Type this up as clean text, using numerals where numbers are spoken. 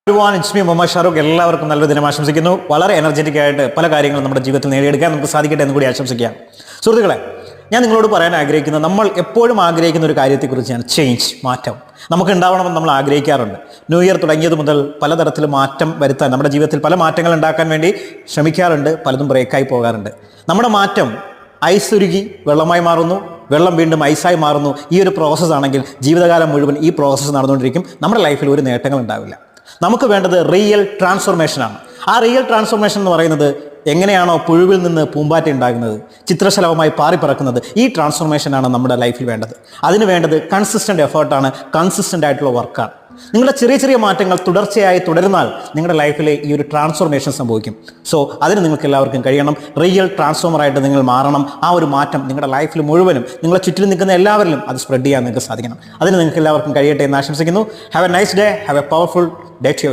It's me Muhammad Shahrukh. എല്ലാവർക്കും നല്ലൊരു ദിനം ആശംസിക്കുന്നു. വളരെ എനർജറ്റിക് ആയിട്ട് പല കാര്യങ്ങളും നമ്മുടെ ജീവിതത്തിൽ നേടിയെടുക്കാൻ നമുക്ക് സാധിക്കട്ടെ എന്ന് കൂടി ആശംസിക്കാം. സുഹൃത്തുക്കളെ, ഞാൻ നിങ്ങളോട് പറയാൻ ആഗ്രഹിക്കുന്നത്, നമ്മൾ എപ്പോഴും ആഗ്രഹിക്കുന്ന ഒരു കാര്യത്തെക്കുറിച്ചാണ്. ചേഞ്ച്, മാറ്റം നമുക്ക് ഉണ്ടാവണമെന്ന് നമ്മൾ ആഗ്രഹിക്കാറുണ്ട്. ന്യൂ ഇയർ തുടങ്ങിയത് മുതൽ പലതരത്തിൽ മാറ്റം വരുത്താൻ, നമ്മുടെ ജീവിതത്തിൽ പല മാറ്റങ്ങൾ ഉണ്ടാക്കാൻ വേണ്ടി ശ്രമിക്കാറുണ്ട്. പലതും ബ്രേക്കായി പോകാറുണ്ട്. നമ്മുടെ മാറ്റം ഐസ് ഉരുകി വെള്ളമായി മാറുന്നു, വെള്ളം വീണ്ടും ഐസായി മാറുന്നു. ഈ ഒരു പ്രോസസ്സ് ആണെങ്കിൽ ജീവിതകാലം മുഴുവൻ ഈ പ്രോസസ്സ് നടന്നുകൊണ്ടിരിക്കും. നമ്മുടെ ലൈഫിൽ ഒരു നേട്ടങ്ങൾ ഉണ്ടാവില്ല. നമുക്ക് വേണ്ടത് റിയൽ ട്രാൻസ്ഫോർമേഷനാണ്. ആ റിയൽ ട്രാൻസ്ഫോർമേഷൻ എന്ന് പറയുന്നത്, എങ്ങനെയാണോ പുഴുവിൽ നിന്ന് പൂമ്പാറ്റ ഉണ്ടാകുന്നത്, ചിത്രശലഭമായി പാറിപ്പറക്കുന്നത്, ഈ ട്രാൻസ്ഫോർമേഷനാണ് നമ്മുടെ ലൈഫിൽ വേണ്ടത്. അതിന് വേണ്ടത് കൺസിസ്റ്റൻ്റ് എഫേർട്ടാണ്, കൺസിസ്റ്റൻ്റ് ആയിട്ടുള്ള വർക്കാണ്. നിങ്ങളുടെ ചെറിയ ചെറിയ മാറ്റങ്ങൾ തുടർച്ചയായി തുടരുന്നാൽ നിങ്ങളുടെ ലൈഫിലെ ഈ ഒരു ട്രാൻസ്ഫോർമേഷൻ സംഭവിക്കും. സോ അതിന് നിങ്ങൾക്ക് എല്ലാവർക്കും കഴിയണം. റിയൽ ട്രാൻസ്ഫോമറായിട്ട് നിങ്ങൾ മാറണം. ആ ഒരു മാറ്റം നിങ്ങളുടെ ലൈഫിൽ മുഴുവനും, നിങ്ങളെ ചുറ്റിലും നിൽക്കുന്ന എല്ലാവരിലും അത് സ്പ്രെഡ് ചെയ്യാൻ നിങ്ങൾക്ക് സാധിക്കണം. അതിന് നിങ്ങൾക്ക് എല്ലാവർക്കും കഴിയട്ടെ എന്ന് ആശംസിക്കുന്നു. Have A nice day, have A powerful day.